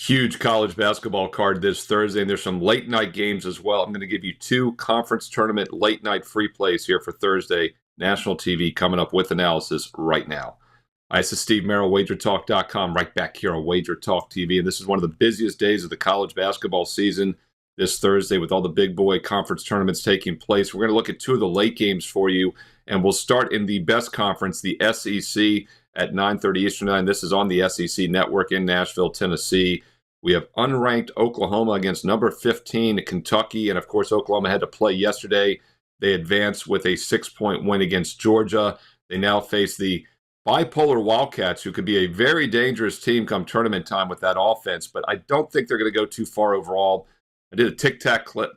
Huge college basketball card this Thursday, and there's some late night games as well. I'm going to give you two conference tournament late night free plays here for Thursday. National TV coming up with analysis right now. Hi, this is Steve Merril, WagerTalk.com, right back here on WagerTalk TV. And this is one of the busiest days of the college basketball season this Thursday with all the big boy conference tournaments taking place. We're going to look at two of the late games for you, and we'll start in the best conference, the SEC, at 9:30 Eastern Time. This is on the SEC Network in Nashville, Tennessee. We have unranked Oklahoma against number 15 Kentucky, and of course Oklahoma had to play yesterday. They advanced with a 6-point win against Georgia. They now face the bipolar Wildcats, who could be a very dangerous team come tournament time with that offense, but I don't think they're going to go too far overall. I did a TikTok clip,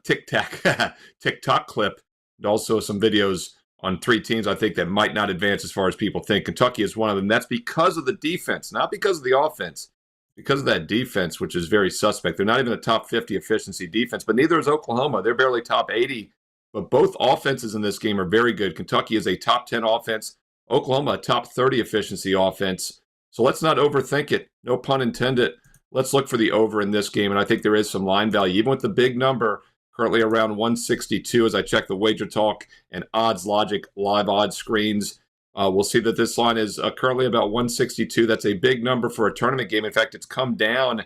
and also some videos on three teams I think that might not advance as far as people think. Kentucky is one of them. That's because of the defense, not because of the offense. Because of that defense, which is very suspect. They're not even a top 50 efficiency defense, but neither is Oklahoma. They're barely top 80, but both offenses in this game are very good. Kentucky is a top 10 offense. Oklahoma, a top 30 efficiency offense. So let's not overthink it. No pun intended. Let's look for the over in this game, and I think there is some line value, even with the big number, currently around 162 as I check the WagerTalk and Odds Logic live odds screens. We'll see that this line is currently about 162. That's a big number for a tournament game. In fact, it's come down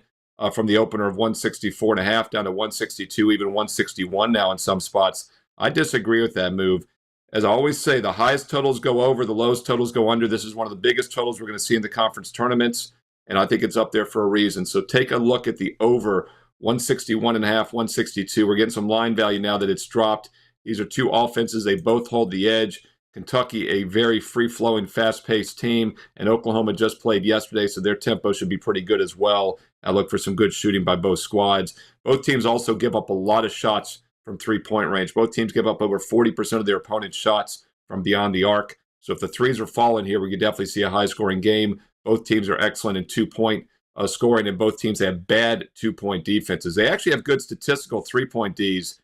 from the opener of 164.5 down to 162, even 161 now in some spots. I disagree with that move. As I always say, the highest totals go over, the lowest totals go under. This is one of the biggest totals we're going to see in the conference tournaments, and I think it's up there for a reason. So take a look at the over 161.5, 162. We're getting some line value now that it's dropped. These are two offenses. They both hold the edge. Kentucky, a very free-flowing, fast-paced team, and Oklahoma just played yesterday, so their tempo should be pretty good as well. I look for some good shooting by both squads. Both teams also give up a lot of shots from three-point range. Both teams give up over 40% of their opponent's shots from beyond the arc. So if the threes are falling here, we could definitely see a high-scoring game. Both teams are excellent in two-point scoring, and both teams have bad two-point defenses. They actually have good statistical three-point Ds.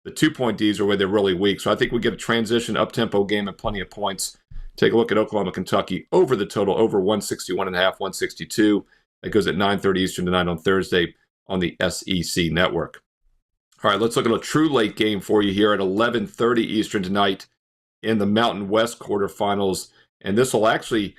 The 2-point Ds are where they're really weak. So I think we get a transition up-tempo game and plenty of points. Take a look at Oklahoma, Kentucky over the total, over 161.5, 162. That goes at 9:30 Eastern tonight on Thursday on the SEC Network. All right, let's look at a true late game for you here at 11:30 Eastern tonight in the Mountain West quarterfinals. And this will actually,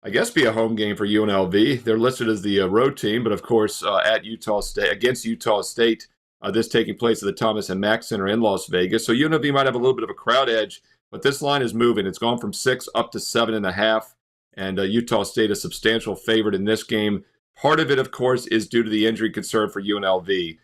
I guess, be a home game for UNLV. They're listed as the road team, but of course at Utah State, against Utah State. This taking place at the Thomas and Mack Center in Las Vegas. So UNLV might have a little bit of a crowd edge, but this line is moving. It's gone from 6 up to 7.5, and Utah State a substantial favorite in this game. Part of it, of course, is due to the injury concern for UNLV.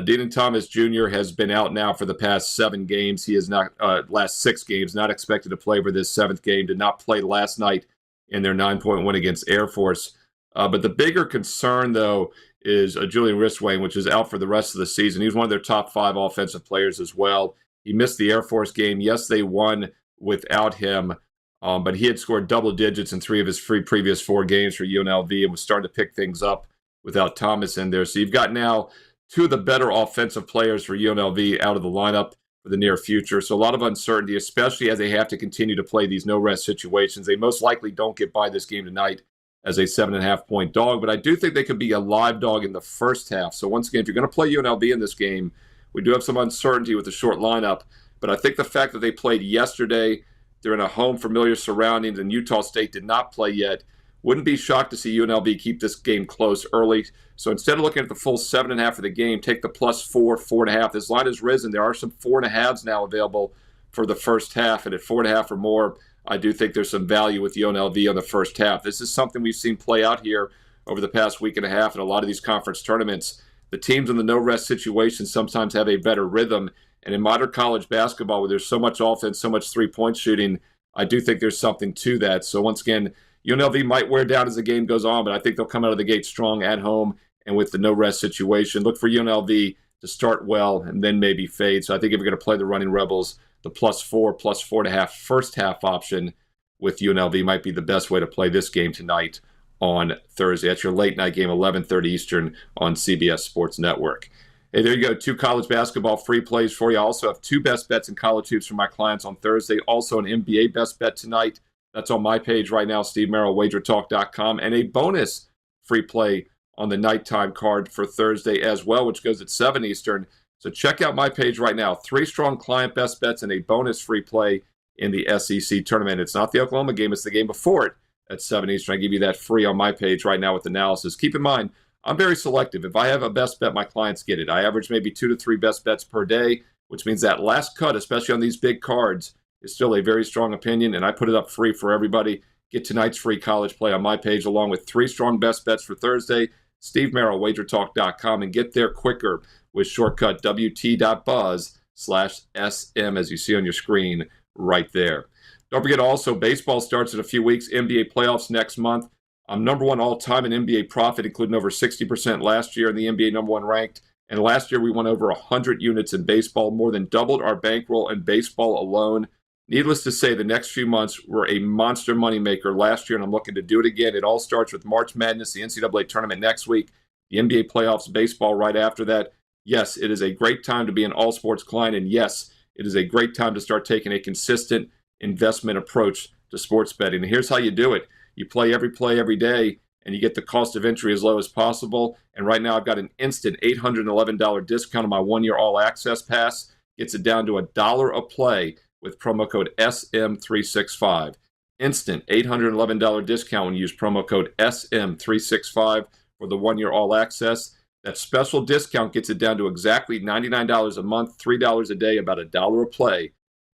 Dean Thomas Jr. has been out now for the past 7 games. He is not, last 6 games, not expected to play for this 7th game. Did not play last night in their 9-point win against Air Force. But the bigger concern, though, is Julian Ristwain, which is out for the rest of the season. He was one of their top 5 offensive players as well. He missed the Air Force game. Yes, they won without him, but he had scored double digits in 3 of his previous 4 games for UNLV and was starting to pick things up without Thomas in there. So you've got now 2 of the better offensive players for UNLV out of the lineup for the near future. So a lot of uncertainty, especially as they have to continue to play these no-rest situations. They most likely don't get by this game tonight as a 7.5-point dog, but I do think they could be a live dog in the first half. So once again, if you're going to play UNLV in this game, we do have some uncertainty with the short lineup, but I think the fact that they played yesterday, they're in a home familiar surroundings, and Utah State did not play yet, wouldn't be shocked to see UNLV keep this game close early. So instead of looking at the full 7.5 of the game, take the +4, 4.5. This line has risen. There are some 4.5s now available for the first half, and at 4.5 or more, I do think there's some value with UNLV on the first half. This is something we've seen play out here over the past week and a half in a lot of these conference tournaments. The teams in the no-rest situation sometimes have a better rhythm. And in modern college basketball, where there's so much offense, so much three-point shooting, I do think there's something to that. So once again, UNLV might wear down as the game goes on, but I think they'll come out of the gate strong at home and with the no-rest situation. Look for UNLV to start well and then maybe fade. So I think if you're going to play the Running Rebels, the +4, +4.5 first half option with UNLV might be the best way to play this game tonight on Thursday. That's your late night game, 11:30 Eastern on CBS Sports Network. Hey, there you go. 2 college basketball free plays for you. I also have 2 best bets in college hoops for my clients on Thursday. Also an NBA best bet tonight. That's on my page right now, Steve Merril, WagerTalk.com. And a bonus free play on the nighttime card for Thursday as well, which goes at 7 Eastern. So check out my page right now. 3 strong client best bets and a bonus free play in the SEC tournament. It's not the Oklahoma game. It's the game before it at 7 Eastern. I give you that free on my page right now with analysis. Keep in mind, I'm very selective. If I have a best bet, my clients get it. I average maybe 2 to 3 best bets per day, which means that last cut, especially on these big cards, is still a very strong opinion, and I put it up free for everybody. Get tonight's free college play on my page along with 3 strong best bets for Thursday. Steve Merril, WagerTalk.com, and get there quicker with shortcut WT.buzz/SM as you see on your screen right there. Don't forget also, baseball starts in a few weeks, NBA playoffs next month. I'm number 1 all-time in NBA profit, including over 60% last year, and the NBA number 1 ranked. And last year we won over 100 units in baseball, more than doubled our bankroll in baseball alone. Needless to say, the next few months were a monster moneymaker last year, and I'm looking to do it again. It all starts with March Madness, the NCAA tournament next week, the NBA playoffs, baseball right after that. Yes, it is a great time to be an all-sports client, and yes, it is a great time to start taking a consistent investment approach to sports betting. And here's how you do it. You play every day, and you get the cost of entry as low as possible. And right now I've got an instant $811 discount on my 1-year all-access pass. Gets it down to $1 a play with promo code SM365. Instant $811 discount when you use promo code SM365 for the 1-year all-access. That special discount gets it down to exactly $99 a month, $3 a day, about $1 a play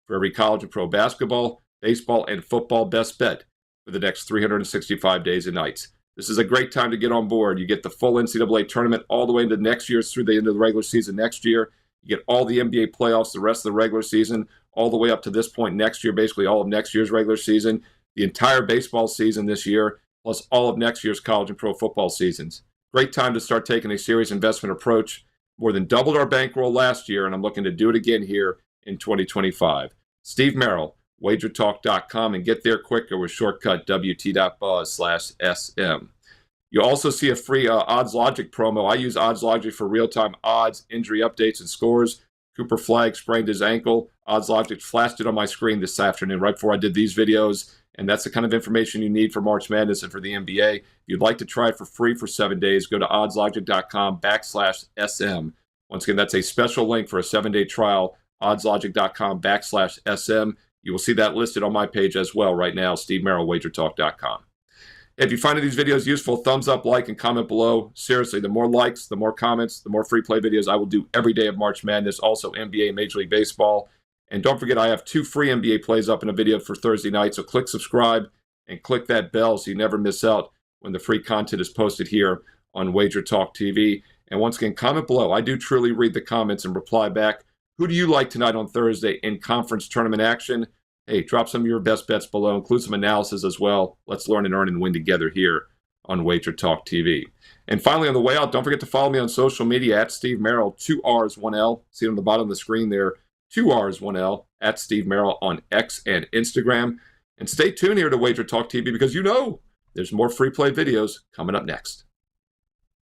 for every college and pro basketball, baseball, and football best bet for the next 365 days and nights. This is a great time to get on board. You get the full NCAA tournament all the way into next year, through the end of the regular season next year. You get all the NBA playoffs, the rest of the regular season, all the way up to this point next year, basically all of next year's regular season, the entire baseball season this year, plus all of next year's college and pro football seasons. Great time to start taking a serious investment approach. More than doubled our bankroll last year, and I'm looking to do it again here in 2025. Steve Merril, WagerTalk.com, and get there quicker with shortcut WT.buzz/SM. You'll also see a free Odds Logic promo. I use Odds Logic for real-time odds, injury updates, and scores. Cooper Flagg sprained his ankle. Odds Logic flashed it on my screen this afternoon right before I did these videos, and that's the kind of information you need for March Madness and for the NBA. If you'd like to try it for free for 7 days, go to oddslogic.com/SM. Once again, that's a special link for a 7-day trial, oddslogic.com/SM. You will see that listed on my page as well right now, Steve Merril, WagerTalk.com. If you find these videos useful, thumbs up, like, and comment below. Seriously, the more likes, the more comments, the more free play videos I will do every day of March Madness, also NBA, Major League Baseball. And don't forget, I have 2 free NBA plays up in a video for Thursday night, so click subscribe and click that bell so you never miss out when the free content is posted here on WagerTalk TV. And once again, comment below. I do truly read the comments and reply back. Who do you like tonight on Thursday in conference tournament action? Hey, drop some of your best bets below. Include some analysis as well. Let's learn and earn and win together here on WagerTalk TV. And finally, on the way out, don't forget to follow me on social media at Steve Merril, 2 R's, 1 L. See it on the bottom of the screen there, 2 R's, 1 L, at Steve Merril on X and Instagram. And stay tuned here to WagerTalk TV because you know there's more free play videos coming up next.